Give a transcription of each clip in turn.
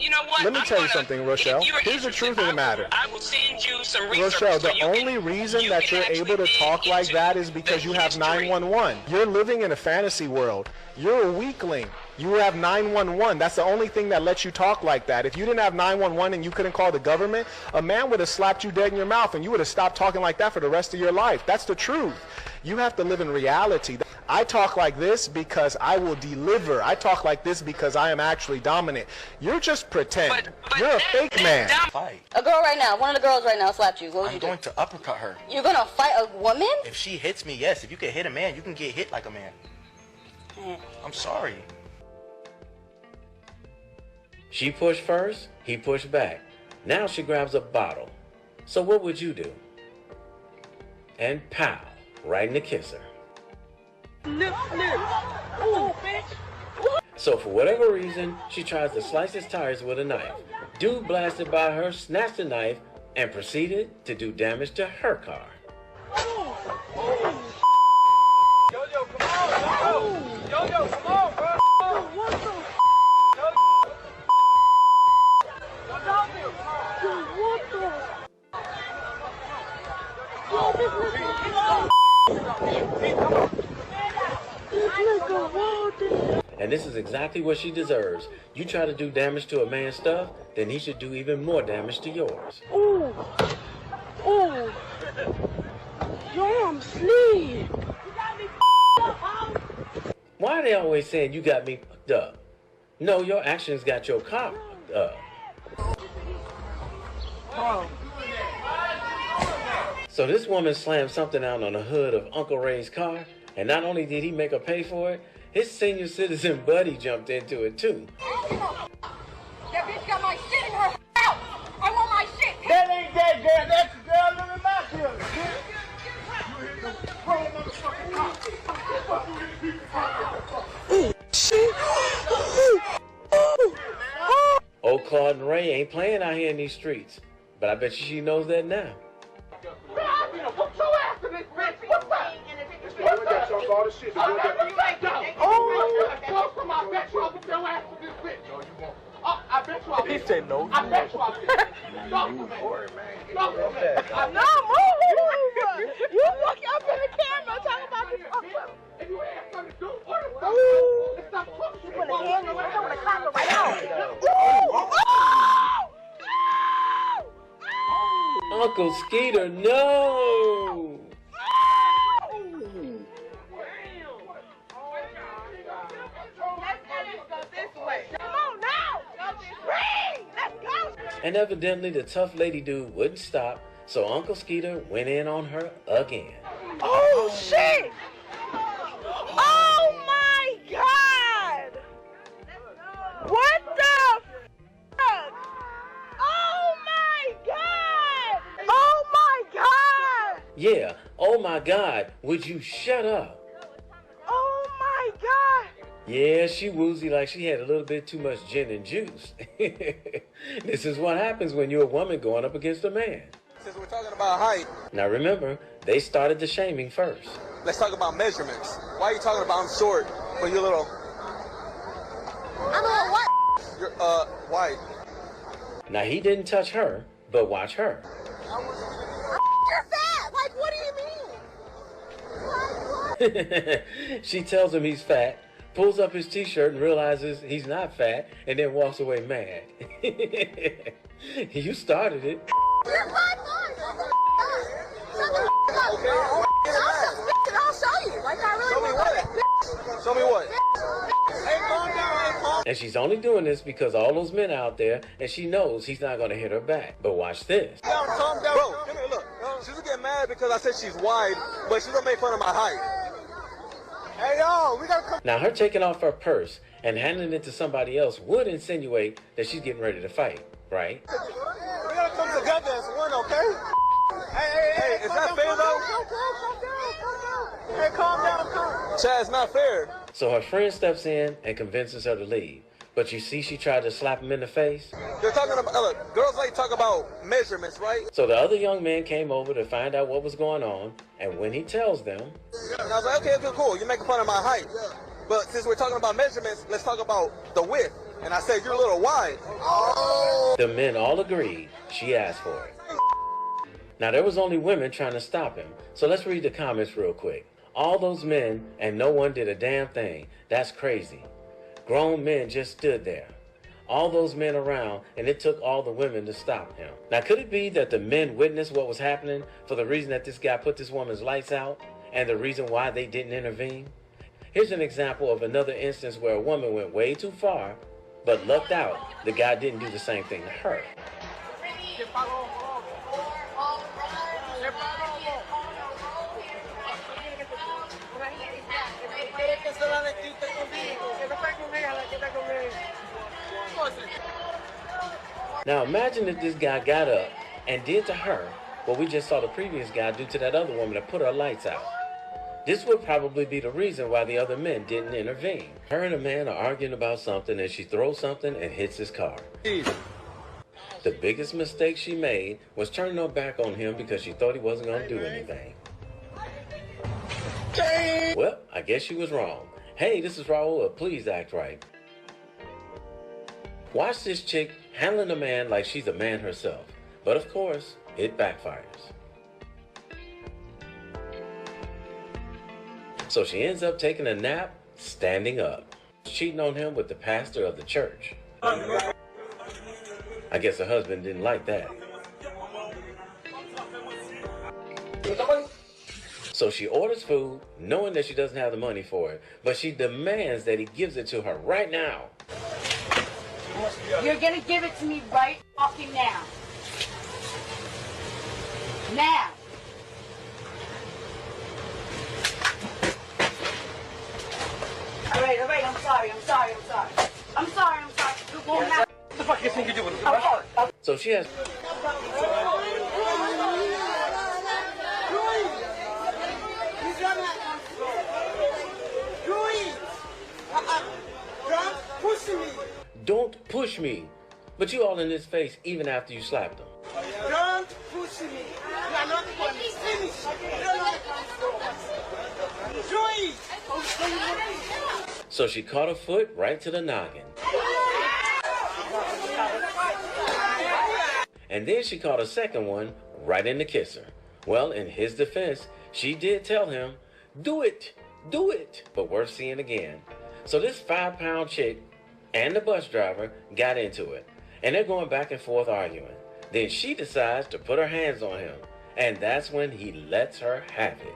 you know what? Let me tell you something, Rochelle. Here's the truth of the matter. I will send you some research. Rochelle, the only reason that you're able to talk like that is because you have 911. You're living in a fantasy world. You're a weakling. You have 911. That's the only thing that lets you talk like that. If you didn't have 911 and you couldn't call the government, a man would have slapped you dead in your mouth and you would have stopped talking like that for the rest of your life. That's the truth. You have to live in reality. I talk like this because I will deliver. I talk like this because I am actually dominant. You're just pretend. You're a fake man. Fight. A girl right now, one of the girls right now slapped you. What would you do? I'm going to uppercut her. You're going to fight a woman? If she hits me, yes. If you can hit a man, you can get hit like a man. I'm sorry. She pushed first, he pushed back. Now she grabs a bottle. So what would you do? And pow, right in the kisser. So for whatever reason, she tries to slice his tires with a knife. Dude blasted by her, snatched the knife, and proceeded to do damage to her car. Yo, come on, bro. Yo, come on, bro. What the And this is exactly what she deserves. You try to do damage to a man's stuff, then he should do even more damage to yours. Ooh. Ooh. Yo, I'm asleep. Why are they always saying you got me fucked up? No, your actions got your car fucked up. So this woman slammed something out on the hood of Uncle Ray's car, and not only did he make her pay for it, his senior citizen buddy jumped into it too. That bitch got my shit in her house. I want my shit. That ain't that girl. That's the girl living in my building. You hit the wrong motherfucking Old Claude and Ray ain't playing out here in these streets, but I bet you she knows that now. What's your ass in this bitch? What's that? Oh, close to my bet you I'll put your ass in this bitch. No, you won't. I bet you I'll. He said no. I bet you I'll. Stop, man. Stop, man. No, move. You looking up in the camera talking about this. If you ain't something to do, order something. Stop talking. You put a hand in your with a clapper right now. Uncle Skeeter, no! And evidently the tough lady dude wouldn't stop, so Uncle Skeeter went in on her again. Oh shit! Oh my god! What the fuck? Oh my god! Oh my god! Yeah, oh my God, would you shut up? Oh my god! Yeah, she woozy like she had a little bit too much gin and juice. This is what happens when you're a woman going up against a man. Since we're talking about height, Now remember, they started the shaming first. let's talk about measurements. Why are you talking about I'm short, but you're little? I'm a little what? You're white. Now he didn't touch her, but watch her. You're fat. Like, what do you mean? What? She tells him he's fat, pulls up his t-shirt and realizes he's not fat, and then walks away mad. You started it. You're 5'9". Shut the up. I'll show you. Like, I really Show me what? Show me what? Hey, calm down, hey, calm. And she's only doing this because all those men out there, and she knows he's not going to hit her back. But watch this. Calm down. Bro, come here, look. She's gonna get mad because I said she's wide, but she's gonna make fun of my height. Hey, yo, we gotta come. Now her taking off her purse and handing it to somebody else would insinuate that she's getting ready to fight, right? We gotta come together as one, okay? Hey, it's not fair though. Hey, calm down, Chad, it's not fair. So her friend steps in and convinces her to leave. But you see she tried to slap him in the face? They're talking about, look, girls like talk about measurements, right? So the other young man came over to find out what was going on, and when he tells them, And I was like, okay, cool, you're making fun of my height. But since we're talking about measurements, let's talk about the width. And I said, you're a little wide. Oh. The men all agreed she asked for it. Now, there was only women trying to stop him, so let's read the comments real quick. All those men and no one did a damn thing. That's crazy. Grown men just stood there. All those men around, and it took all the women to stop him. Now, could it be that the men witnessed what was happening for the reason that this guy put this woman's lights out and the reason why they didn't intervene? Here's an example of another instance where a woman went way too far, but lucked out the guy didn't do the same thing to her. Now imagine if this guy got up and did to her what we just saw the previous guy do to that other woman that put her lights out. This would probably be the reason why the other men didn't intervene. Her and a man are arguing about something and she throws something and hits his car. The biggest mistake she made was turning her back on him because she thought he wasn't going to do anything. Well, I guess she was wrong. Hey, this is Raul. Please act right. Watch this chick handling a man like she's a man herself. But of course, it backfires. So she ends up taking a nap, standing up, cheating on him with the pastor of the church. I guess her husband didn't like that. So she orders food, knowing that she doesn't have the money for it, but she demands that he gives it to her right now. You're gonna give it to me right fucking now. Now. All right, I'm sorry. You won't have... What the fuck you think you're doing? Okay. So she has... Don't push me. But you all in his face even after you slapped him. Don't push me. You are not going to finish. Do it. So she caught her foot right to the noggin. And then she caught a second one right in the kisser. Well, in his defense, she did tell him, do it. But worth seeing again. So this 5-pound chick and the bus driver got into it. And they're going back and forth arguing. Then she decides to put her hands on him. And that's when he lets her have it.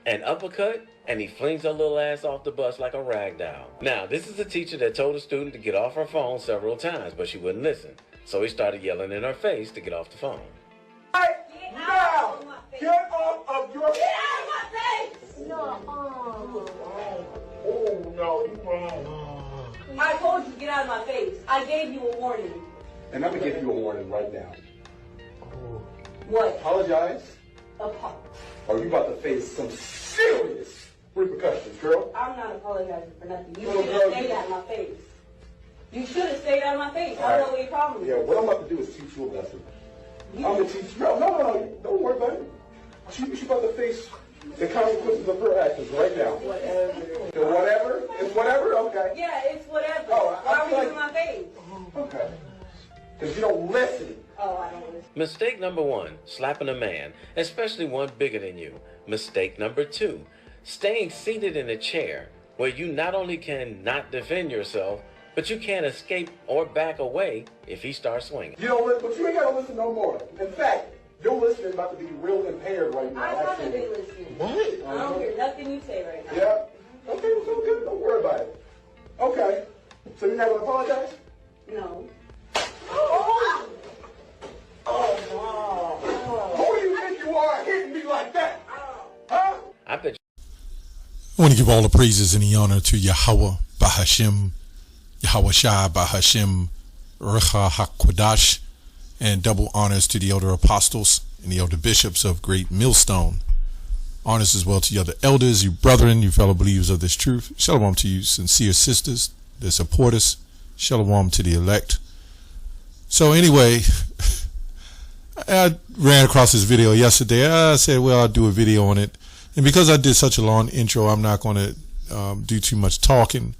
An uppercut, and he flings her little ass off the bus like a rag doll. Now, this is a teacher that told a student to get off her phone several times, but she wouldn't listen. So he started yelling in her face to get off the phone. Now, get off of your... Get out of my face! No. Oh, no, you wrong. I told you to get out of my face. I gave you a warning. And I'm going to give you a warning right now. What? Apologize, or you about to face some serious repercussions, girl. I'm not apologizing for nothing. You Little should girl, have stayed out of my face. You should have stayed out of my face. I All don't right. know what your problem is. Yeah, what I'm about to do is teach you a lesson. I'm going to teach you. No. Don't worry about it. She's about to face the consequences of her actions right now. Whatever. It's whatever? Okay. Yeah, it's whatever. Oh, Why I were feel you in my face? Okay. Because you don't listen. Oh, I don't listen. Mistake number 1, slapping a man, especially one bigger than you. Mistake number 2, staying seated in a chair where you not only can not defend yourself, but you can't escape or back away if he starts swinging. You don't listen, but you ain't got to listen no more. In fact, your listening is about to be real impaired right now. I'm not going to be listening. What? I don't hear nothing you say right now. Yeah? Okay, so good. Don't worry about it. Okay. So you're not going to apologize? No. Who do you think you are hitting me like that? Huh? I bet I want to give all the praises and the honor to Yahweh Bahashim, Yahweh Shai Bahashim, Recha HaKodash, and double honors to the elder apostles and the elder bishops of Great Millstone. Honors as well to you other elders, you brethren, you fellow believers of this truth. Shalom to you sincere sisters that support us. Shalom to the elect. So anyway, I ran across this video yesterday. I said, well, I'll do a video on it. And because I did such a long intro, I'm not going to do too much talking.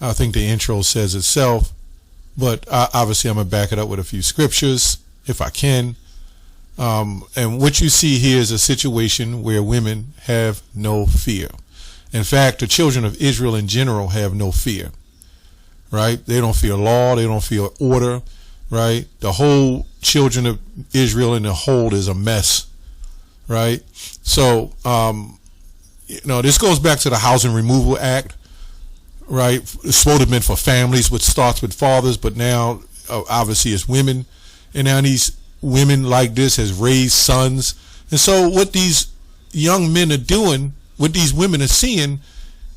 I think the intro says itself. But obviously, I'm going to back it up with a few scriptures, if I can. And what you see here is a situation where women have no fear. In fact, the children of Israel in general have no fear, right? They don't fear law. They don't fear order, right? The whole children of Israel in the whole is a mess, right? So, this goes back to the Housing Removal Act, right? It's supposed to have been for families, which starts with fathers, but now obviously it's women. And now these women like this has raised sons. And so what these young men are doing, what these women are seeing,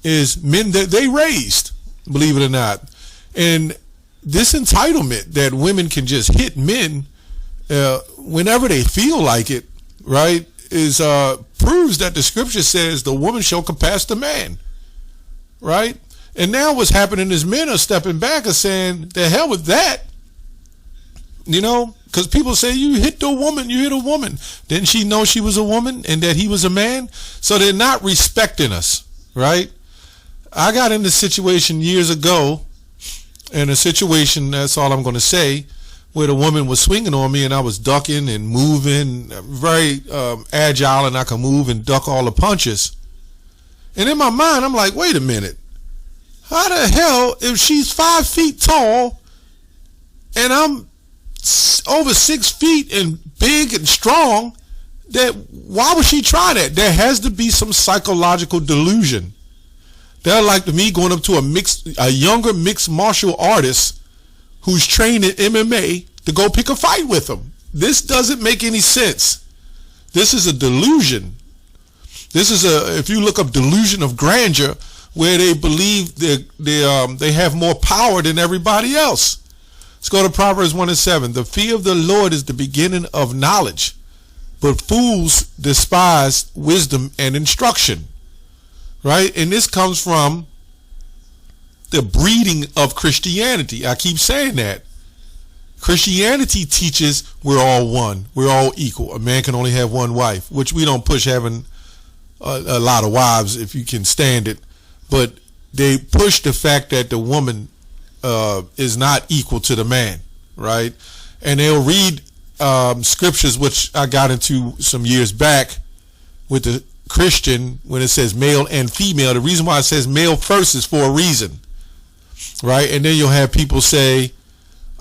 is men that they raised, believe it or not. And this entitlement that women can just hit men whenever they feel like it, right, is proves that the scripture says the woman shall compass the man, right? And now what's happening is men are stepping back and saying, the hell with that, because people say you hit a woman. Didn't she know she was a woman and that he was a man? So they're not respecting us, right? I got in this situation years ago, and a situation, that's all I'm going to say, where the woman was swinging on me and I was ducking and moving, very agile, and I could move and duck all the punches. And in my mind, I'm like, wait a minute. How the hell, if she's 5 feet tall and I'm over 6 feet and big and strong, why would she try that? There has to be some psychological delusion. They're like me going up to a younger mixed martial artist who's trained in MMA to go pick a fight with him. This doesn't make any sense. This is a delusion. This is if you look up delusion of grandeur, where they believe they have more power than everybody else. Let's go to Proverbs 1:7. The fear of the Lord is the beginning of knowledge, but fools despise wisdom and instruction. Right? And this comes from the breeding of Christianity. I keep saying that. Christianity teaches we're all one. We're all equal. A man can only have one wife, which we don't push having a lot of wives if you can stand it. But they push the fact that the woman is not equal to the man, right? And they'll read scriptures, which I got into some years back with the Christian, when it says male and female. The reason why it says male first is for a reason, right? And then you'll have people say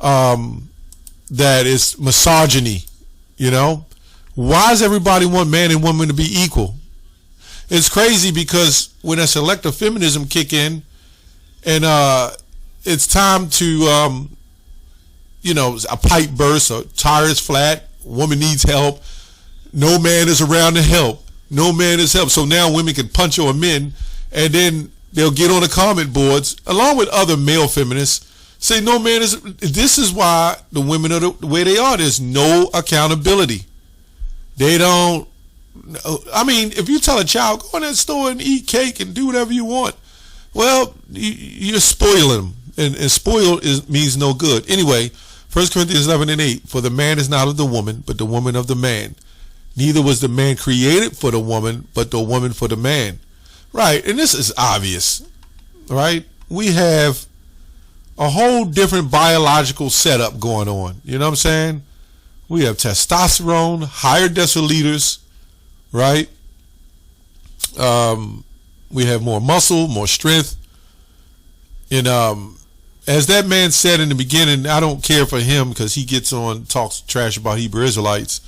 that it's misogyny, Why does everybody want man and woman to be equal? It's crazy because when a selective feminism kick in and it's time to, a pipe burst, a tire is flat, woman needs help, no man is around to help. No man is help. So now women can punch on men, and then they'll get on the comment boards, along with other male feminists, say no man is. This is why the women are the way they are. There's no accountability. They don't. I mean, if you tell a child, go in that store and eat cake and do whatever you want, well, you're spoiling them, and spoil means no good. Anyway, 1 Corinthians 11:8, for the man is not of the woman, but the woman of the man. Neither was the man created for the woman, but the woman for the man. Right, and this is obvious, right? We have a whole different biological setup going on. You know what I'm saying? We have testosterone, higher deciliters, right? We have more muscle, more strength. And as that man said in the beginning, I don't care for him because he gets on, talks trash about Hebrew Israelites.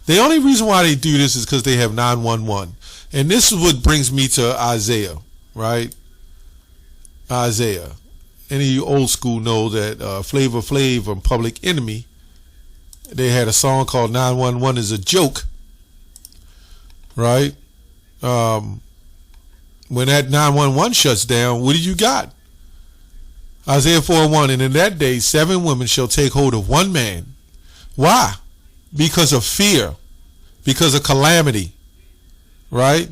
The only reason why they do this is because they have 911. And this is what brings me to Isaiah, right? Isaiah. Any of you old school know that Flavor Flav and Public Enemy, they had a song called 911 is a Joke, right? When that 911 shuts down, what do you got? Isaiah 4:1, and in that day 7 women shall take hold of one man. Why? Because of fear, because of calamity, right?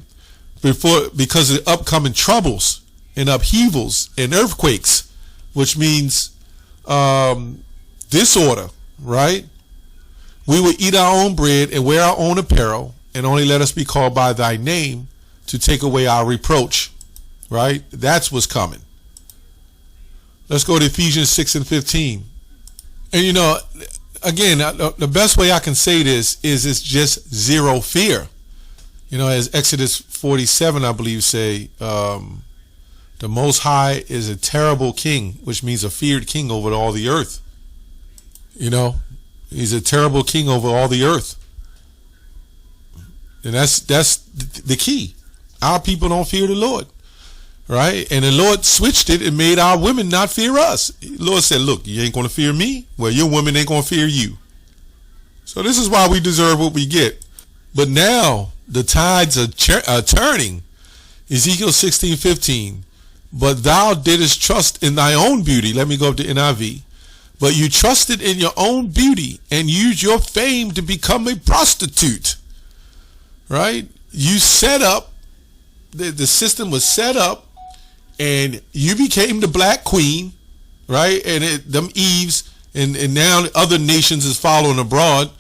Because of upcoming troubles and upheavals and earthquakes, which means disorder, right? We would eat our own bread and wear our own apparel, and only let us be called by thy name to take away our reproach, right? That's what's coming. Let's go to Ephesians 6 and 15. And you know, again, the best way I can say this is it's just zero fear. You know, as Exodus 47, I believe, say, the Most High is a terrible king, which means a feared king over all the earth. You know, he's a terrible king over all the earth. And that's the key. Our people don't fear the Lord, right? And the Lord switched it and made our women not fear us. The Lord said, look, you ain't going to fear me. Well, your women ain't going to fear you. So this is why we deserve what we get. But now the tides are turning. Ezekiel 16:15. But thou didst trust in thy own beauty. Let me go up to NIV. But you trusted in your own beauty and used your fame to become a prostitute. Right? You set up, the system was set up, and you became the black queen, right? And them Eves, and now other nations is following abroad,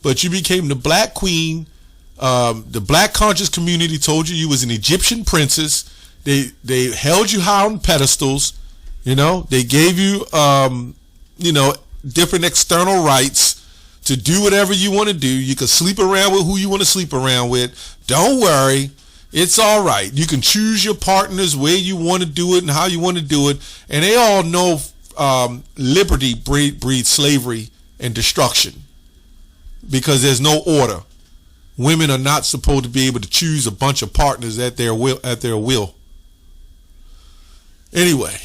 but you became the black queen. The black conscious community told you was an Egyptian princess. They held you high on pedestals, you know. They gave you, you know, different external rights to do whatever you want to do. You can sleep around with who you want to sleep around with. Don't worry. It's all right. You can choose your partners where you want to do it and how you want to do it. And they all know liberty breeds slavery and destruction because there's no order. Women are not supposed to be able to choose a bunch of partners at their will. Anyway,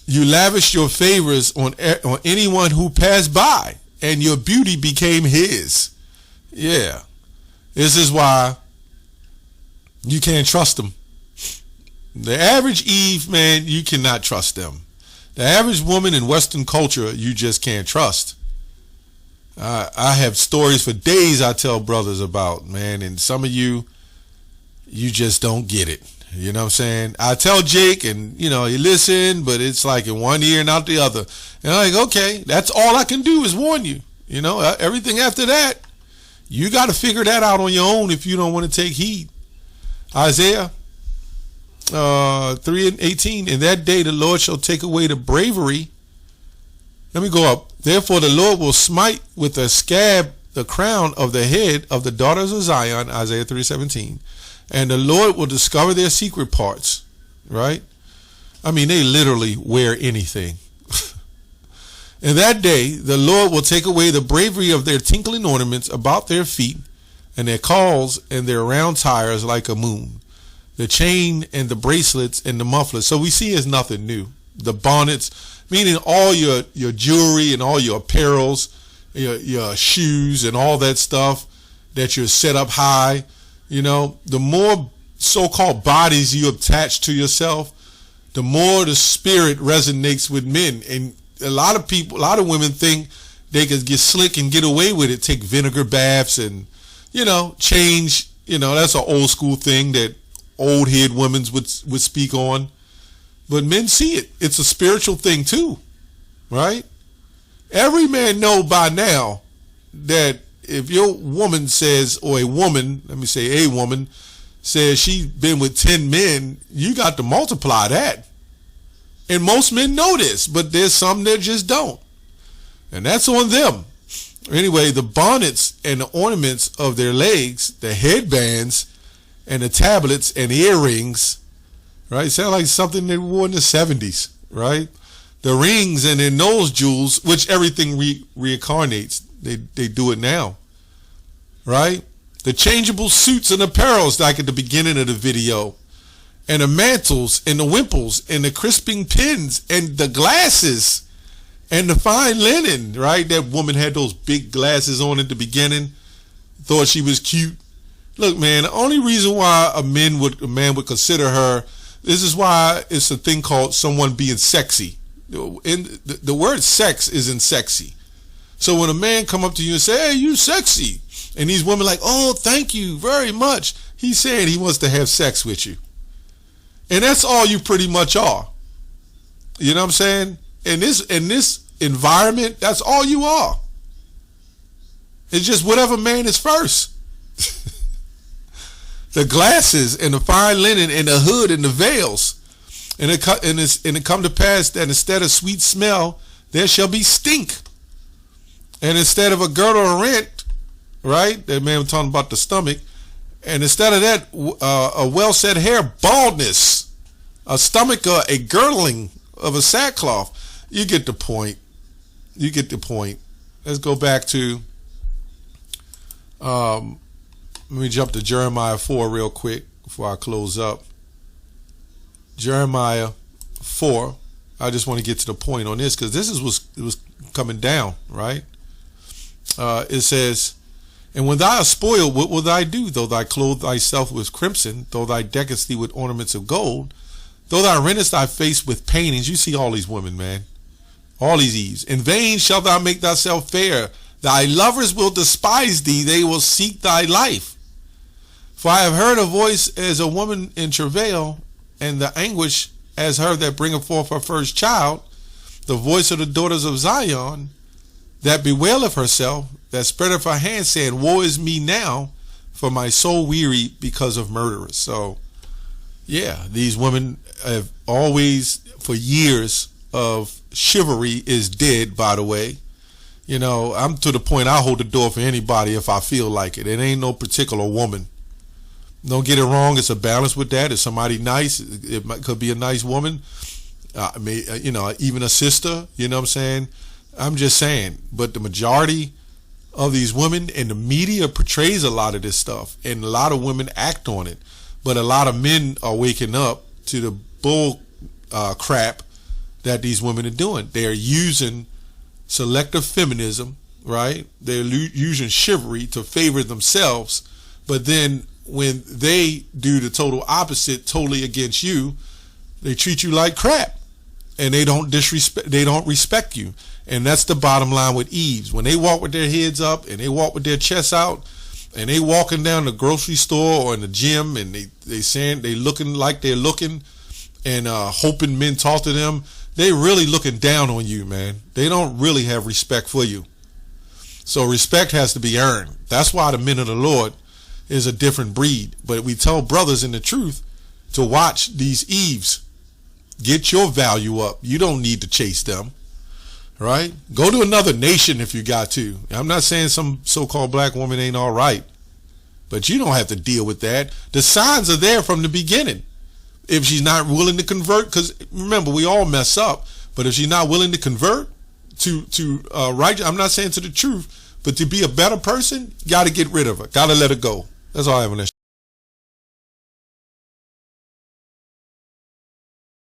you lavished your favors on anyone who passed by, and your beauty became his. Yeah. This is why you can't trust them. The average Eve, man, you cannot trust them. The average woman in Western culture, you just can't trust. I have stories for days I tell brothers about, man, and some of you just don't get it. You know what I'm saying? I tell Jake, and, you know, he listen, but it's like in one ear and out the other. And I'm like, okay, that's all I can do is warn you. You know, everything after that, you got to figure that out on your own if you don't want to take heed. Isaiah 3 and 18, in that day the Lord shall take away the bravery. Let me go up. Therefore the Lord will smite with a scab the crown of the head of the daughters of Zion, Isaiah 3:17. And the Lord will discover their secret parts, right? I mean, they literally wear anything. In that day, the Lord will take away the bravery of their tinkling ornaments about their feet, and their cauls and their round tires like a moon, the chain and the bracelets and the mufflers. So we see it's nothing new. The bonnets, meaning all your jewelry and all your apparels, your shoes and all that stuff that you're set up high. You know, the more so-called bodies you attach to yourself, the more the spirit resonates with men. And a lot of women think they could get slick and get away with it, take vinegar baths and, you know, change. You know, that's an old school thing that old head women would speak on. But men see it. It's a spiritual thing too, right? Every man know by now that if your woman says, or a woman, let me say a woman, says she's been with 10 men, you got to multiply that. And most men know this, but there's some that just don't. And that's on them. Anyway, the bonnets and the ornaments of their legs, the headbands and the tablets and earrings, right? Sound like something they wore in the 70s, right? The rings and their nose jewels, which everything reincarnates. They do it now, right? The changeable suits and apparels like at the beginning of the video, and the mantles and the wimples and the crisping pins and the glasses and the fine linen, right? That woman had those big glasses on at the beginning, thought she was cute. Look, man, the only reason why a man would consider her, this is why it's a thing called someone being sexy. And the word sex isn't sexy. So when a man come up to you and say, hey, you sexy, and these women like, oh, thank you very much, he's saying he wants to have sex with you. And that's all you pretty much are. You know what I'm saying? And this environment, that's all you are. It's just whatever man is first. The glasses and the fine linen and the hood and the veils. And it come to pass that instead of sweet smell, there shall be stink. And instead of a girdle or rent, right? That man was talking about the stomach. And instead of that, a well-set hair, baldness. A stomach, a girdling of a sackcloth. You get the point. You get the point. Let's go back to, let me jump to Jeremiah 4 real quick before I close up. Jeremiah 4. I just want to get to the point on this because this is it was coming down, right? It says, and when thou art spoiled, what will thou do? Though thou clothe thyself with crimson, though thou deckest thee with ornaments of gold, though thou rentest thy face with paintings. You see all these women, man. All these Eves. In vain shalt thou make thyself fair. Thy lovers will despise thee. They will seek thy life. For I have heard a voice as a woman in travail, and the anguish as her that bringeth forth her first child, the voice of the daughters of Zion, that bewaileth herself, that spreadeth her hand, saying, woe is me now, for my soul weary because of murderers. So, yeah, these women have always, for years of chivalry is dead, by the way. You know, I'm to the point I hold the door for anybody if I feel like it. It ain't no particular woman. Don't get it wrong. It's a balance with that. It's somebody nice. Could be a nice woman. You know, even a sister. You know what I'm saying? I'm just saying. But the majority of these women, and the media portrays a lot of this stuff, and a lot of women act on it. But a lot of men are waking up to the bull crap that these women are doing. They're using selective feminism, right? They're using chivalry to favor themselves. But then when they do the total opposite, totally against you, they treat you like crap, and they don't respect you. And that's the bottom line with Eves. When they walk with their heads up and they walk with their chests out, and they walking down the grocery store or in the gym, and they saying they looking like they're looking, and hoping men talk to them, they really looking down on you, man. They don't really have respect for you. So respect has to be earned. That's why the men of the Lord is a different breed. But we tell brothers in the truth to watch these Eves. Get your value up. You don't need to chase them, right? Go to another nation if you got to. I'm not saying some so-called black woman ain't all right, but you don't have to deal with that. The signs are there from the beginning. If she's not willing to convert, because remember, we all mess up, but if she's not willing to convert to right, I'm not saying to the truth, but to be a better person, got to get rid of her. Got to let her go. That's all I have on that.